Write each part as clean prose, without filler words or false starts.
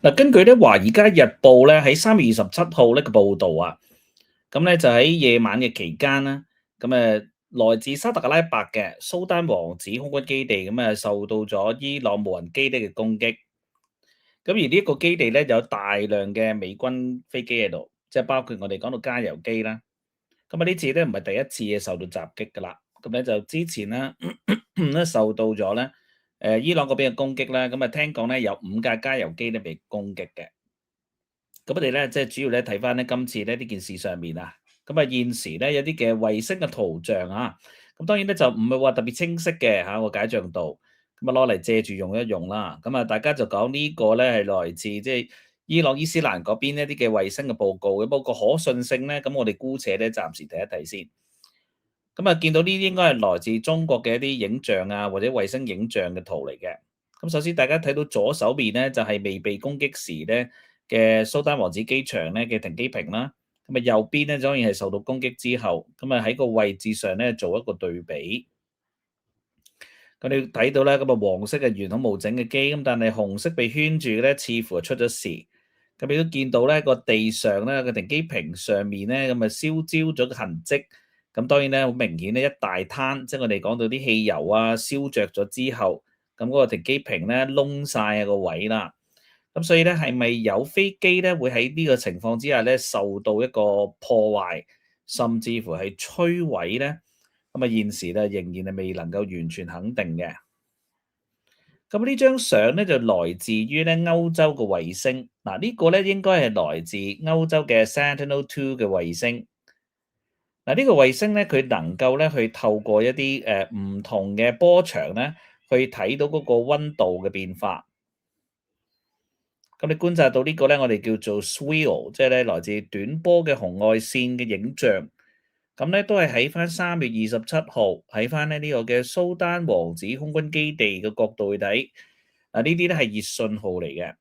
嗱，根據咧《華爾街日報》咧喺3月27號呢個報導啊，咁咧就喺夜晚嘅期間啦，咁來自沙特阿拉伯嘅蘇丹王子空軍基地受到咗伊朗無人機嘅攻擊，咁而呢一個基地咧有大量嘅美軍飛機喺度，即係包括我哋講到加油機啦。咁呢次咧唔係第一次受到襲擊㗎啦，咁咧就之前咧咧受到咗咧伊朗嗰邊嘅攻擊啦，咁聽講咧有5架加油機咧被攻擊嘅。咁我哋咧，即係主要咧睇翻咧今次咧呢件事上面啊，咁現時咧有啲嘅衛星嘅圖像啊，咁當然咧就唔係話特別清晰嘅個解像度，咁攞嚟借住用一用啦。咁大家就講呢個咧係來自即係伊朗伊斯蘭嗰邊一啲嘅衛星嘅報告，咁不過可信性咧，咁我哋姑且咧暫時睇一睇先。咁見到呢啲應該係來自中國嘅一啲影像啊，或者衛星影像嘅圖嚟嘅。咁首先大家睇到左手邊咧，就係未被攻擊時咧嘅蘇丹王子機場咧嘅停機坪啦。咁右邊咧當然係受到攻擊之後，咁喺個位置上咧做一個對比。咁你睇到咧，咁黃色嘅完好無整嘅機，咁但係紅色被圈住嘅咧，似乎係出咗事。咁你都見到咧個地上咧個停機坪上面咧咁燒焦咗嘅痕跡。咁當然咧好明顯咧一大攤，即係我哋講到啲汽油啊燒着咗之後，咁嗰個停機坪咧窿晒個位啦。咁所以咧係咪有飛機咧會喺呢個情況之下咧受到一個破壞，甚至乎係摧毀咧？咁現時咧仍然係未能夠完全肯定嘅。咁呢張相咧就來自於咧歐洲嘅衛星，嗱呢個咧應該係來自歐洲嘅 Sentinel-2嘅衛星。嗱呢個衛星咧佢能夠咧去透過一啲唔同嘅波長咧去睇到嗰個溫度嘅變化。咁你觀察到呢個咧，我哋叫做 SWIRL，即係咧來自短波嘅紅外線嘅影像。咁咧都係喺翻3月27號喺翻咧呢個嘅蘇丹王子空軍基地嘅角度去睇。呢啲咧係熱信號嚟嘅。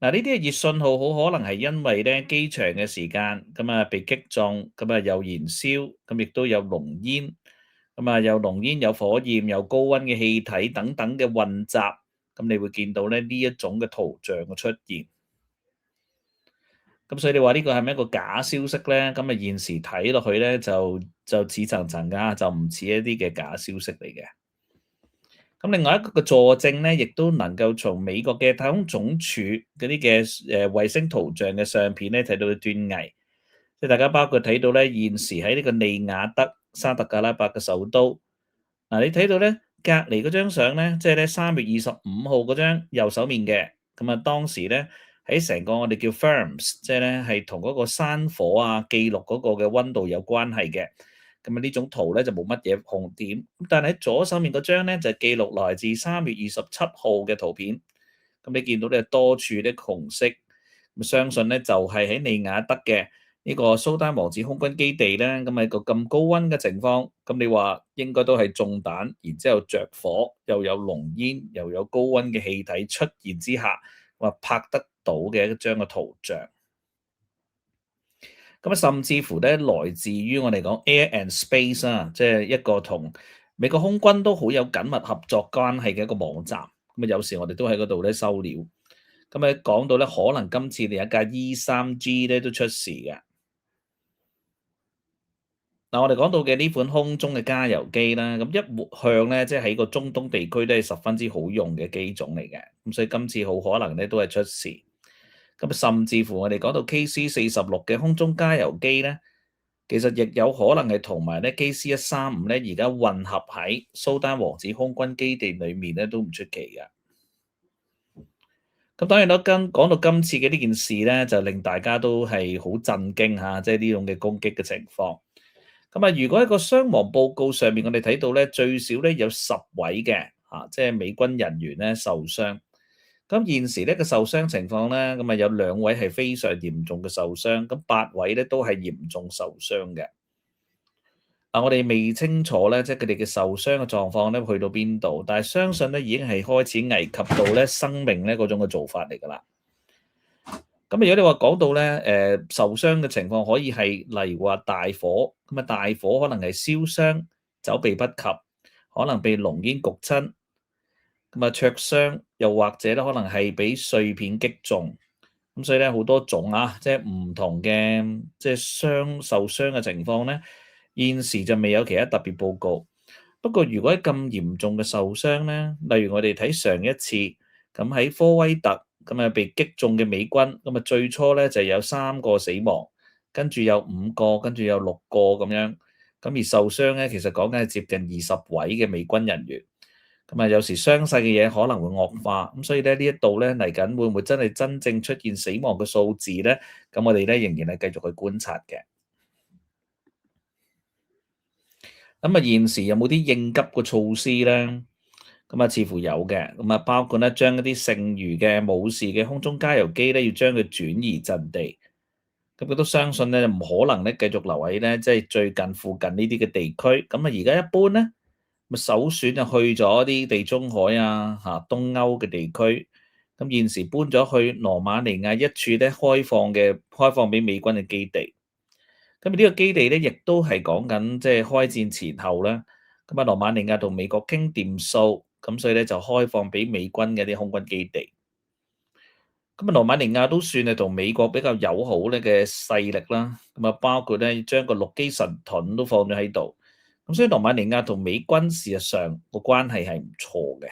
呢啲嘅熱信號好可能係因為咧機場嘅時間被擊中，有燃燒，咁亦都有濃煙，有濃煙、有火焰、有高溫嘅氣體等等嘅混雜，咁你會見到咧呢一種嘅圖像嘅出現。咁所以你話呢個係咪一個假消息咧？咁現時睇落去咧就似層層㗎，就唔似一啲嘅假消息嚟嘅。咁另外一個嘅佐證咧，亦都能夠從美國嘅太空總署嗰啲嘅衛星圖像嘅相片咧睇到嘅端倪。即係大家包括睇到咧，現時喺呢個利雅得沙特阿拉伯嘅首都。你睇到咧隔離嗰張相咧，即係咧3月25號嗰張右手面嘅。當時咧喺成個我哋叫 Firms，即係咧係同嗰個山火啊記錄嗰個嘅溫度有關係嘅。呢種圖咧就冇乜嘢紅點，但係喺左手面嗰張咧就記錄來自3月27號嘅圖片。你見到咧多處啲紅色，相信咧就係喺利雅得嘅呢個蘇丹王子空軍基地咧，喺個咁高溫嘅情況，你話應該都係中彈，然之後着火，又有濃煙，又有高溫嘅氣體出現之下，拍得到嘅一張嘅圖像。甚至乎咧，來自於我哋講 Air and Space 啊，即係一個同美國空軍都好有緊密合作關係嘅一個網站。有時我哋都喺嗰度咧收料。講到咧，可能今次另一架 E3G 咧都出事嘅。我哋講到嘅呢款空中嘅加油機啦，一向咧即係喺個中東地區都係十分之好用嘅機種嚟嘅。所以今次好可能咧都係出事。甚至乎我哋講到 KC-46嘅空中加油機咧，其實亦有可能係同埋咧 KC-135咧而家混合喺蘇丹王子空軍基地裏面咧都唔出奇嘅。當然啦，講到今次嘅呢件事咧，就令大家都係好震驚嚇，即係呢種嘅攻擊嘅情況。如果喺個傷亡報告上面，我哋睇到咧最少咧有10位嘅即係美軍人員咧受傷。現時呢個受傷情況咧，有2位係非常嚴重嘅受傷，8位咧都係嚴重受傷嘅。我哋未清楚咧，即係佢哋嘅受傷嘅狀況咧去到邊度，但係相信咧已經係開始危及到咧生命咧嗰種嘅做法嚟㗎啦。如果你話講到咧受傷嘅情況，可以係例如話大火，大火可能係燒傷、走避不及，可能被濃煙焗親。咁啊灼傷，又或者咧可能係俾碎片擊中。咁所以咧好多種啊，即係唔同嘅即係受傷嘅情況咧，現時就未有其他特別報告。不過如果係咁嚴重嘅受傷咧，例如我哋睇上一次咁喺科威特咁啊被擊中嘅美軍，咁啊最初咧就有3個死亡，跟住有5個，跟住有6個咁樣。咁而受傷咧，其實講緊係接近20位嘅美軍人員。咁啊，有時傷勢嘅嘢可能會惡化，咁所以咧呢一度咧嚟緊會唔會真正出現死亡嘅數字咧？咁我哋咧仍然係繼續去觀察嘅。咁啊，現時有冇啲應急嘅措施咧？咁啊，似乎有嘅。咁啊，包括咧將一啲剩餘嘅冇事嘅空中加油機咧，要將佢轉移陣地。咁佢都相信咧唔可能咧繼續留喺咧即係最近附近呢啲嘅地區。咁啊，而家一般咧。首選就去咗啲地中海啊、東歐嘅地區，咁現時搬咗去羅馬尼亞一處咧開放俾美軍嘅基地。咁呢個基地咧，亦都係講緊即係開戰前後啦。咁啊，羅馬尼亞同美國傾掂數，咁所以咧就開放俾美軍嘅啲空軍基地。咁啊，羅馬尼亞都算係同美國比較友好咧嘅勢力啦。咁啊，包括咧將個陸基神盾都放咗喺度。咁所以羅馬尼亞同美軍事實上個關係係唔錯嘅。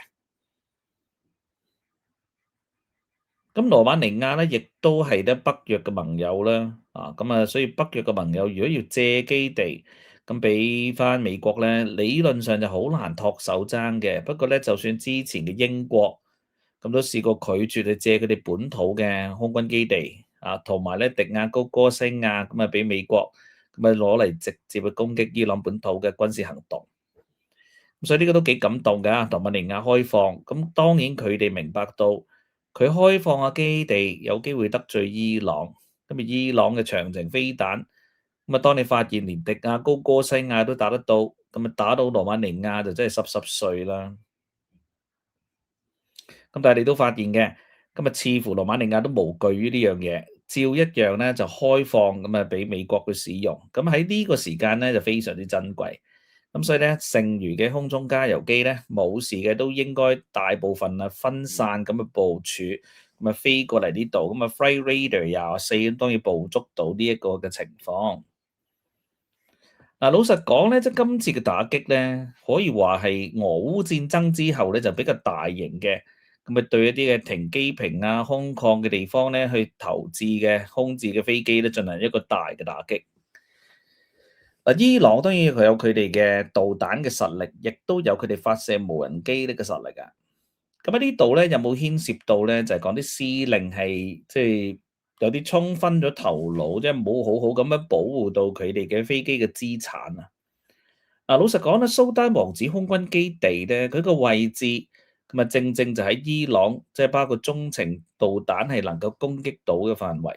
咁羅馬尼亞咧，亦都係咧北約嘅盟友啦。咁啊，所以北約嘅盟友如果要借基地，咁俾翻美國咧，理論上就好難托手踭嘅。不過咧，就算之前嘅英國咁都試過拒絕去借佢哋本土嘅空軍基地同埋咧迪亞高哥西亞咁啊，俾美國咁啊攞嚟直接去攻擊伊朗本土嘅軍事行動。所以呢個都幾感動㗎，羅馬尼亞開放，咁當然佢哋明白到佢開放嘅基地有機會得罪伊朗，咁啊伊朗嘅長程飛彈，咁啊當你發現連迪亞高哥西亞都打得到，咁啊打到羅馬尼亞就真係濕碎啦。咁但係你都發現嘅，咁啊似乎羅馬尼亞都無懼於呢樣嘢，照一樣咧就開放咁啊俾美國去使用，咁喺呢個時間咧就非常之珍貴。咁所以咧，剩餘嘅空中加油機咧，冇事嘅都應該大部分分散咁嘅部署，咁啊飛過嚟呢度，咁啊 Flight Radar 24當然捕捉到呢一個嘅情況。嗱，老實講咧，即係今次嘅打擊咧，可以話係俄烏戰爭之後咧就比較大型嘅，咁啊對一啲嘅停機坪啊、空曠嘅地方咧去投擲嘅空置嘅飛機咧進行一個大嘅打擊。伊朗當然佢有佢哋嘅導彈嘅實力，亦都有佢哋發射無人機呢個實力啊。咁喺呢度咧，有冇牽涉到咧？就係講啲司令係即係有啲衝昏咗頭腦，即係冇好好咁樣保護到佢哋嘅飛機嘅資產啊。嗱，老實講咧，蘇丹王子空軍基地咧，佢個位置咁啊，正正就喺伊朗，即係包括中程導彈係能夠攻擊到嘅範圍。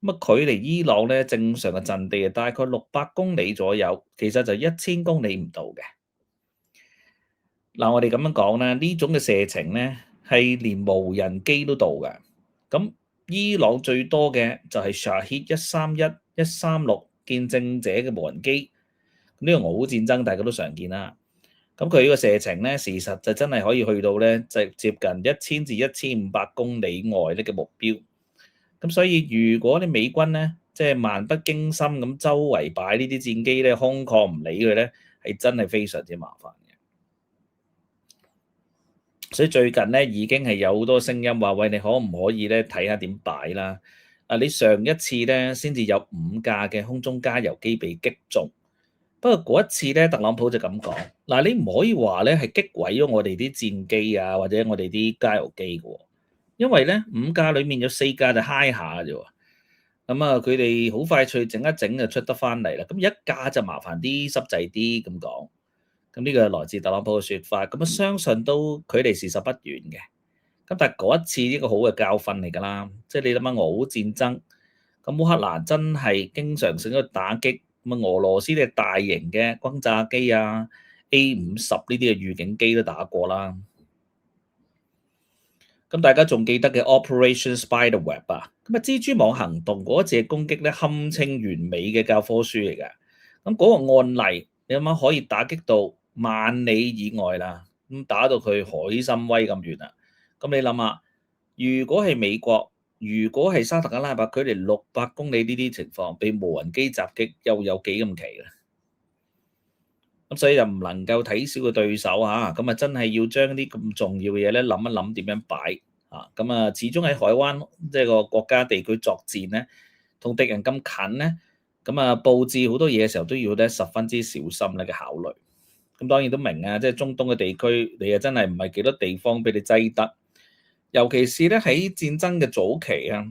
咁啊，距離伊朗咧正常嘅陣地啊，大概600公里左右，其實就1000公里唔到嘅。嗱，我哋咁樣講咧，呢種嘅射程咧係連無人機都到嘅。咁伊朗最多嘅就係 Shahed 131、136見證者嘅無人機。呢個俄烏戰爭大家都常見啦。咁佢呢個射程咧，事實就真係可以去到咧，就接近1000至1500公里外呢個目標。咁所以如果你美軍咧，即係漫不經心咁周圍擺呢啲戰機咧，空曠唔理佢咧，係真係非常之麻煩嘅。所以最近咧已經係有好多聲音話：喂，你可唔可以咧睇下點擺啦？你上一次咧先至有5架嘅空中加油機被擊中，不過嗰一次咧，特朗普就咁講：嗱，你唔可以話咧係擊毀咗我哋啲戰機啊，或者我哋啲加油機嘅喎。因為咧5架裡面有4架就揩下啫喎，咁啊佢哋好快脆整一整就出得翻嚟啦。咁1架就麻煩啲濕滯啲咁講。咁呢個係來自特朗普嘅説法，咁啊相信都距離事實不遠嘅。咁但係嗰一次呢個好嘅教訓嚟㗎啦，即係你諗下俄烏戰爭，咁烏克蘭真係經常性去打擊，咁啊俄羅斯嘅大型嘅轟炸機啊 A50呢啲嘅預警機都打過啦。咁大家仲記得嘅 Operation Spiderweb 啊？咁啊蜘蛛網行動嗰次嘅攻擊咧，堪稱完美嘅教科書嚟嘅。咁嗰個案例，你諗下可以打擊到萬里以外啦，咁打到佢海參崴咁遠啦。咁你諗下，如果係美國，如果係沙特阿拉伯，距離600公里呢啲情況，被無人機襲擊，又有幾咁奇咧？咁所以就唔能夠睇小個對手嚇，咁啊真係要將啲咁重要嘅嘢咧諗一諗點樣擺啊！咁啊，始終喺海灣即係個國家地區作戰咧，同敵人咁近咧，咁啊佈置好多嘢嘅時候都要咧十分之小心咧嘅考慮。咁當然都明啊，即係中東嘅地區，你啊真係唔係幾多地方俾你擠得，尤其是咧喺戰爭嘅早期啊，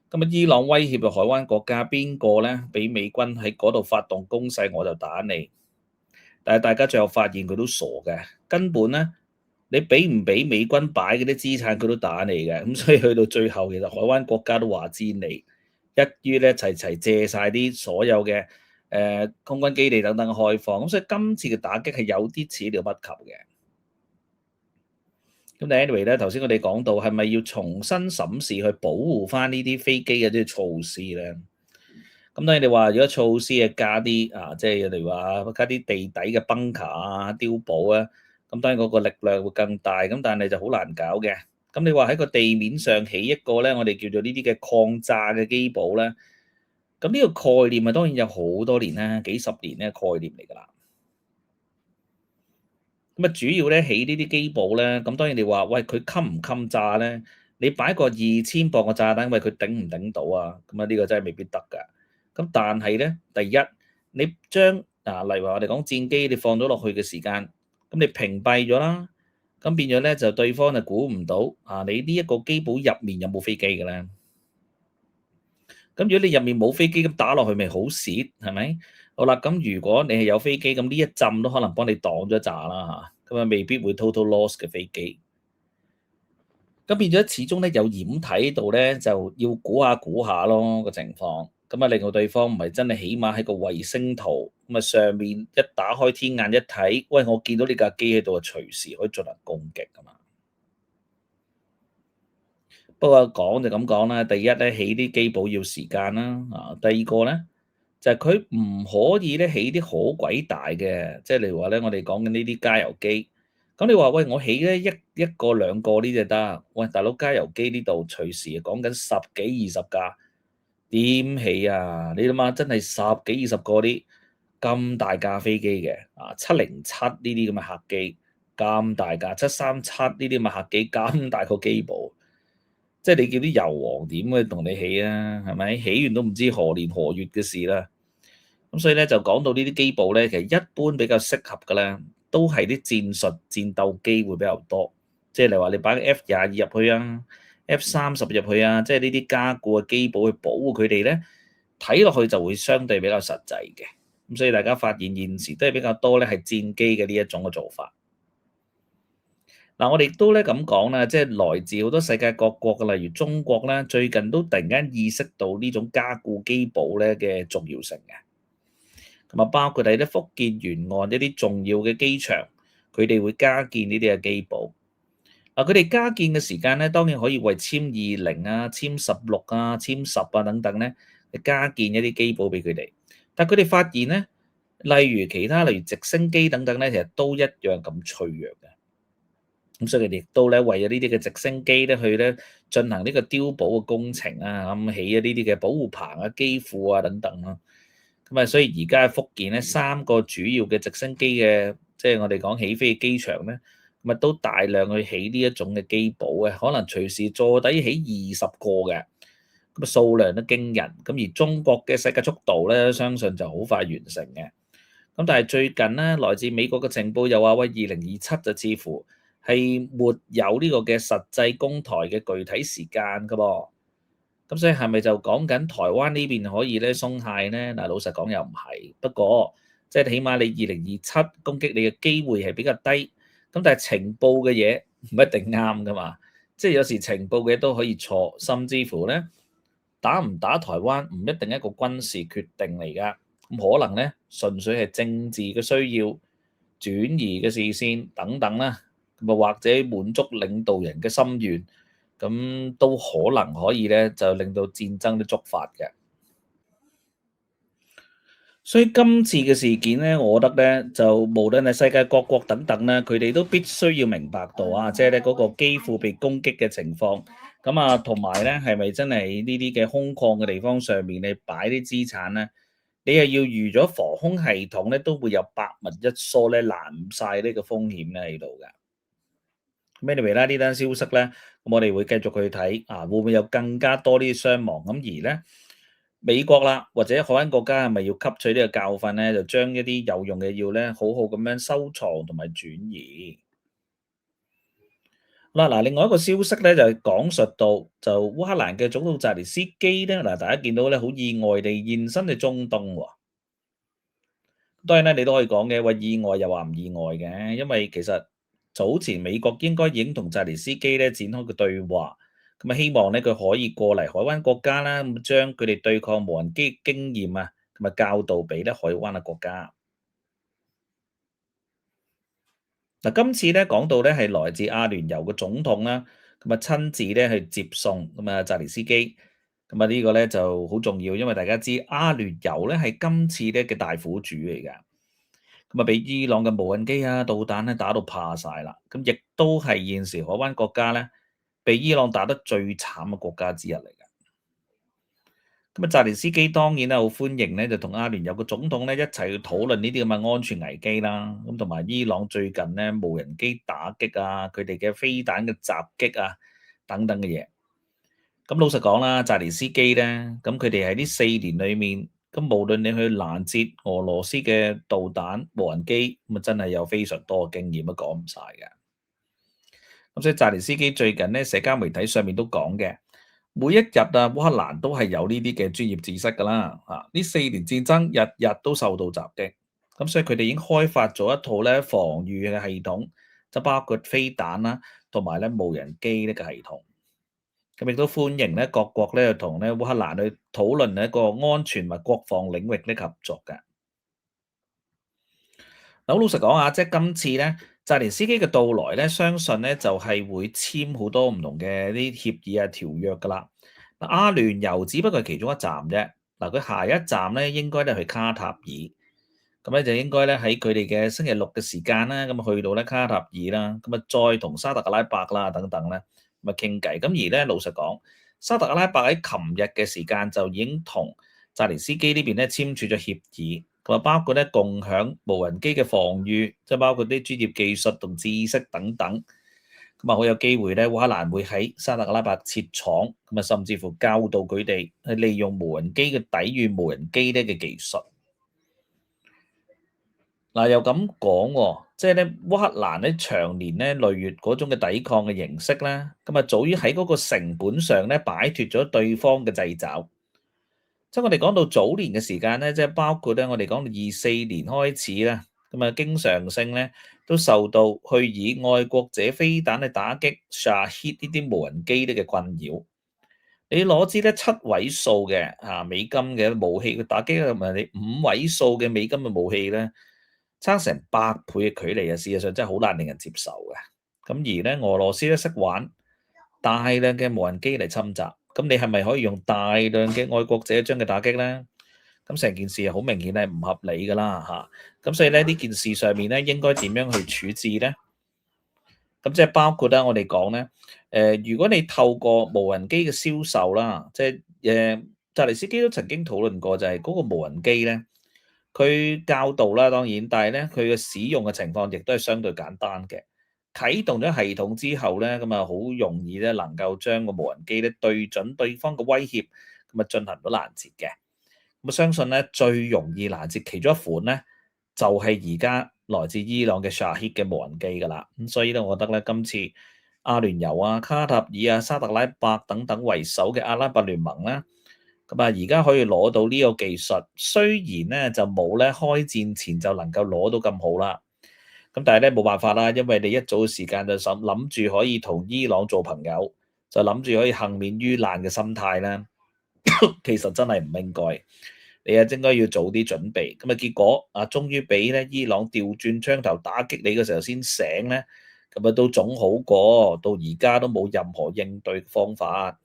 咁啊伊朗威脅嘅海灣國家邊個咧，俾美軍喺嗰度發動攻勢，我就打你。但係大家最後發現佢都傻嘅，根本咧你俾唔俾美軍擺嗰啲資產，佢都打你嘅。咁所以去到最後，其實海灣國家都話知你，一於咧齊齊借晒啲所有嘅空軍基地等等嘅開放。咁所以今次嘅打擊係有啲始料不及嘅。咁但 anyway 咧，頭先我哋講到係咪要重新審視去保護翻呢啲飛機嘅啲措施咧？咁當然你話如果措施係加啲啊，即係例如話加啲地底嘅崩卡啊、碉堡啊，咁當然嗰個力量會更大，咁但係就好難搞嘅。咁你話喺個地面上起一個咧，我哋叫做呢啲嘅抗炸嘅機堡咧，咁呢個概念啊當然有好多年啦，幾十年嘅概念嚟㗎啦。咁啊，主要咧起呢啲機堡咧，咁當然你話喂佢襟唔襟炸咧？你擺個2000磅嘅炸彈，喂佢頂唔頂到啊？咁啊呢個真係未必得㗎。咁但係咧，第一你將例如話我哋講戰機，你放咗落去嘅時間，咁你屏蔽咗啦，咁變咗咧就對方就估唔到你呢一個機堡入面有冇飛機嘅咧？咁如果你入面冇飛機，咁打落去咪好蝕，係咪？好啦，咁如果你係有飛機，咁呢一陣都可能幫你擋咗炸啦嚇，咁啊未必會 total loss 嘅飛機。咁變咗始終咧有掩體度咧，就要估下估下咯個情況。咁啊令到對方唔係真係起碼喺個衛星圖咁啊上面一打開天眼一睇，喂我見到呢架機喺度啊，隨時可以進行攻擊㗎嘛。不過講就咁講啦，第一咧起啲機堡要時間啦，第二個咧就係佢唔可以咧起啲好鬼大嘅，即係例如話咧我哋講緊呢啲加油機，咁你話喂我起咧一個兩個呢就得，喂大佬加油機呢度隨時講緊十幾20架，點起啊？你諗下真係十幾20個啲咁大架飛機嘅707呢啲咁嘅客機咁大架，737呢啲咁嘅客機咁大個機堡。即係你叫啲油王點去同你起啊？係咪？起完都唔知何年何月嘅事啦。咁所以咧就講到呢啲機堡咧，其實一般比較適合嘅咧，都係啲戰術戰鬥機會比較多。即係例如話你擺個 F22入去啊，F30入去啊，即係呢啲加固嘅機堡去保護佢哋咧，睇落去就會相對比較實際嘅。咁所以大家發現現時都係比較多咧係戰機嘅呢一種嘅做法。嗱，我哋都咧咁講啦，即係來自好多世界各國嘅，例如中國咧，最近都突然間意識到呢種加固機堡咧嘅重要性嘅，咁啊包括喺啲福建沿岸一啲重要嘅機場，佢哋會加建呢啲嘅機堡。佢哋加建嘅時間咧，當然可以為殲20啊、殲16啊、殲10啊等等咧，加建一啲機堡俾佢哋。但佢哋發現咧，例如其他例如直升機等等咧，其實都一樣咁脆弱嘅。咁所以佢哋亦都咧為咗呢啲嘅直升機咧去咧進行呢個碉堡嘅工程啊，咁起啊呢啲嘅保護棚啊、機庫啊等等咯。咁啊，所以而家喺福建咧3個主要嘅直升機嘅，即係我哋講起飛嘅機場咧，咁啊都大量去起呢一種嘅機堡嘅，可能隨時坐底起20個嘅，咁啊數量都驚人。咁而中國嘅世界速度咧，相信就好快完成嘅。咁但係最近咧，來自美國嘅情報又話喂，2027就似乎係沒有呢個嘅實際攻台嘅具體時間㗎噃，咁所以係咪就講緊台灣呢邊可以咧鬆懈咧？嗱，老實講又唔係，不過即係起碼你2027攻擊你嘅機會係比較低，咁但係情報嘅嘢唔一定啱㗎嘛，即係有時情報嘅嘢都可以錯，甚至乎咧打唔打台灣唔一定一個軍事決定嚟㗎，咁可能咧純粹係政治嘅需要、轉移嘅視線等等啦。咁啊，或者滿足領導人嘅心願，咁都可能可以咧，就令到戰爭都觸發嘅。所以今次嘅事件咧，我覺得咧就無論係世界各國等等咧，佢哋都必須要明白到啊，即係咧嗰個基輔被攻擊嘅情況，咁啊同埋咧係咪真係呢啲嘅空曠嘅地方上面你擺啲資產咧，你係要預咗防空系統咧都會有百密一疏咧攔晒呢個風險咧喺度嘅。咁 anyway 啦，呢單消息咧，咁我哋會繼續去睇啊，會唔會有更加多啲傷亡？咁而咧，美國啦，或者海灣國家係咪要吸取呢個教訓咧？就將一啲有用嘅要咧，好好咁樣收藏同埋轉移。嗱，另外一個消息咧就係講述到就烏克蘭嘅總統澤連斯基咧，嗱，大家見到咧好意外地現身喺中東喎。當然咧，你都可以講嘅，話意外又話唔意外嘅，因為其實早前美國應該已經同澤連斯基咧展開個對話，咁啊希望咧佢可以過嚟海灣國家啦，咁將佢哋對抗無人機嘅經驗啊，咁啊教導俾咧海灣嘅國家。嗱，今次咧講到咧係來自阿聯酋嘅總統啦，咁啊親自咧去接送咁啊澤連斯基，咁啊呢個咧就好重要，因為大家知阿聯酋咧係今次咧嘅大苦主嚟㗎。咁啊，俾伊朗嘅無人機啊、導彈咧打到怕晒啦，咁亦都係現時海灣國家咧，被伊朗打得最慘嘅國家之一嚟嘅。咁啊，澤連斯基當然咧好歡迎咧，就同阿聯酋嘅總統咧一齊去討論呢啲咁嘅安全危機啦。咁同埋伊朗最近咧無人機打擊啊，佢哋嘅飛彈嘅襲擊啊等等嘅嘢。咁老實講啦，澤連斯基咧，咁佢哋喺呢4年裏面，咁無論你去攔截俄羅斯嘅導彈、無人機，咁啊真係有非常多嘅經驗都講唔晒嘅。咁所以澤連斯基最近咧社交媒體上面都講嘅，每一日啊烏克蘭都係有呢啲嘅專業知識㗎啦。啊，呢4年戰爭日日都受到襲擊，咁所以佢哋已經開發咗一套咧防禦嘅系統，就包括飛彈啦，同埋咧無人機呢個系統。咁亦都歡迎咧各國咧同咧烏克蘭去討論一個安全或國防領域呢個合作嘅。嗱，好老實講啊，即係今次咧澤連斯基嘅到來咧，相信咧就係會簽好多唔同嘅啲協議啊條約噶啦。嗱，阿聯酋只不過係其中一站啫。嗱，佢下一站咧應該咧去卡塔爾，咁咧就應該咧喺佢哋嘅星期六嘅時間啦，咁去到咧卡塔爾啦，咁啊再同沙特阿拉伯啦等等咧。咁啊傾偈，咁而咧老實講，沙特阿拉伯喺琴日嘅時間就已經同澤連斯基呢邊咧簽署咗協議，咁啊包括咧共享無人機嘅防禦，即係包括啲專業技術同知識等等，咁啊好有機會咧烏克蘭會喺沙特阿拉伯設廠，咁啊甚至乎教導佢哋去利用無人機嘅抵禦無人機咧嘅技術。嗱，又咁講喎，即係咧烏克蘭咧長年咧累月嗰種嘅抵抗嘅形式咧，咁啊早於喺嗰個成本上咧擺脱咗對方嘅掣肘。即係我哋講到早年嘅時間咧，即係包括咧我哋講到24年開始啦，咁啊經常性咧都受到去以愛國者飛彈去打擊 Shahed 呢啲無人機咧嘅困擾。你攞支咧7位數嘅美金嘅武器去打擊，同埋你5位數嘅美金嘅武器咧，差成100倍嘅距離啊！事實上真係好難令人接受嘅。咁而咧，俄羅斯咧識玩大量嘅無人機嚟侵襲，咁你係咪可以用大量嘅愛國者將佢打擊咧？咁成件事係好明顯係唔合理㗎啦嚇。咁所以咧呢件事上面咧應該點樣去處置咧？咁即係包括咧，我哋講咧，如果你透過無人機嘅銷售啦，即係澤連斯基都曾經討論過，就係嗰個無人機咧。佢教導啦，當然，但係咧，佢嘅使用嘅情況亦都係相對簡單嘅。啟動咗系統之後咧，咁啊好容易咧能夠將個無人機咧對準對方嘅威脅，咁啊進行到攔截嘅。咁啊相信咧最容易攔截其中一款咧，就係而家來自伊朗嘅 Shahed 嘅無人機㗎啦。咁所以咧，我覺得咧今次阿聯酋啊、卡塔爾啊、沙特阿拉伯等等為首嘅阿拉伯聯盟咧。咁啊，而家可以攞到呢個技術，雖然咧就冇咧開戰前就能夠攞到咁好啦。咁但係咧冇辦法啦，因為你一早嘅時間就諗住可以同伊朗做朋友，就諗住可以幸免於難嘅心態咧，其實真係唔應該。你啊應該要早啲準備。咁啊結果啊，終於俾咧伊朗調轉槍頭打擊你嘅時候先醒咧，咁啊都總好過到而家都冇任何應對方法。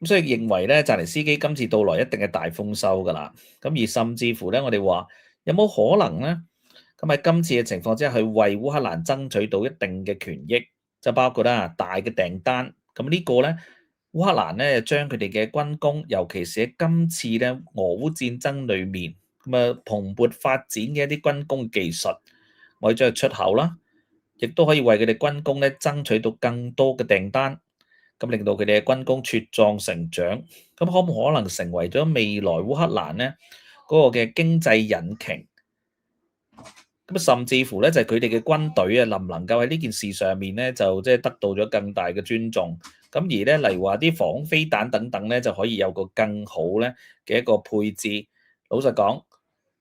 咁所以認為咧，澤連斯基今次到來一定係大豐收㗎啦。咁而甚至乎咧，我哋話有冇可能咧？咁喺今次嘅情況之下，去為烏克蘭爭取到一定嘅權益，就包括啦大嘅訂單。咁呢個咧，烏克蘭咧將佢哋嘅軍工，尤其是喺今次咧俄烏戰爭裏面咁蓬勃發展嘅一啲軍工技術，可以將佢出口啦，亦都可以為佢哋軍工咧爭取到更多嘅訂單。咁令到佢哋嘅軍工茁壯成長，咁可唔可能成為咗未來烏克蘭咧嗰個嘅經濟引擎？咁甚至乎咧就係佢哋嘅軍隊啊，能唔能夠喺呢件事上面咧就即係得到咗更大嘅尊重？咁而咧例如話啲防空飛彈等等咧，就可以有個更好咧嘅一個配置。老實講，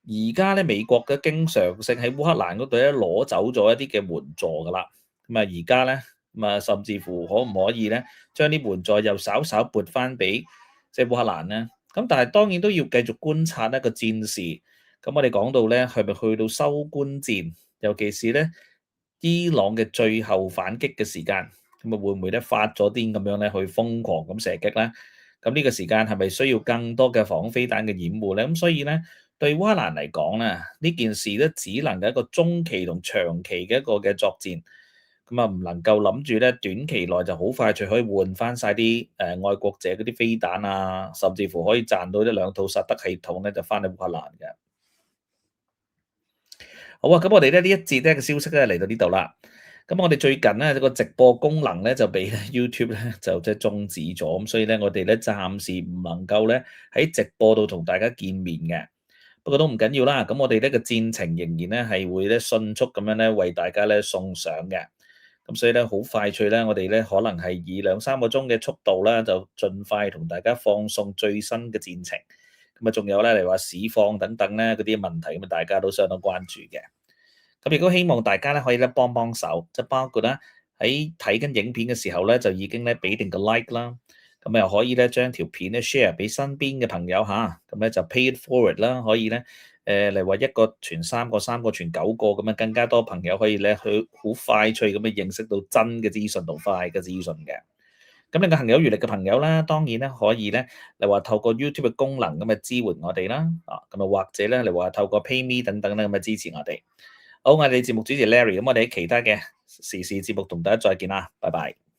而家咧美國嘅經常性喺烏克蘭嗰度咧攞走咗一啲嘅援助噶啦。咁啊而家咧咁啊甚至乎可唔可以咧將啲援助又稍稍撥翻俾即係烏克蘭咧？咁但係當然都要繼續觀察一個戰事。咁我哋講到咧係咪去到收官戰？尤其是咧伊朗嘅最後反擊嘅時間，咁啊會唔會咧發咗癲咁樣咧去瘋狂咁射擊咧？咁呢個時間係咪需要更多嘅防空飛彈嘅掩護咧？咁所以咧。對烏克蘭嚟講咧，呢件事咧只能係一個中期同長期嘅一個嘅作戰，咁啊唔能夠諗住咧短期內就好快就可以換翻晒啲愛國者嗰啲飛彈啊，甚至乎可以賺到一兩套薩德系統咧就翻去烏克蘭嘅。好啊，咁我哋咧呢一節咧嘅消息咧嚟到呢度啦。咁我哋最近咧個直播功能咧就俾 YouTube 咧就即係中止咗，咁所以咧我哋咧暫時唔能夠咧喺直播度同大家見面嘅。不過都唔緊要啦，咁我哋呢個戰情仍然咧係會咧迅速咁樣咧為大家咧送上嘅，咁所以咧好快脆咧，我哋咧可能係以2-3個鐘嘅速度啦，就盡快同大家放送最新嘅戰情。咁啊，仲有咧嚟話市況等等咧嗰啲問題，咁啊大家都相當關注嘅。咁亦都希望大家咧可以咧幫幫手，即係包括咧喺睇緊影片嘅時候咧就已經咧俾定個 like 啦。咁又可以咧將條片咧 share 俾身邊嘅朋友嚇，咁咧就 pay it forward 啦，可以咧嚟話一個傳三個，三個傳9個咁樣，更加多朋友可以咧去好快脆咁樣認識到真嘅資訊同快嘅資訊嘅。咁另外行有餘力嘅朋友啦，當然咧可以咧嚟話透過 YouTube 嘅功能咁嘅支援我哋啦，咁啊或者咧嚟話透過 PayMe 等等咧咁嘅支持我哋。好，我係你節目主持 Larry，咁我哋喺其他嘅時事節目同大家再見啦，拜拜。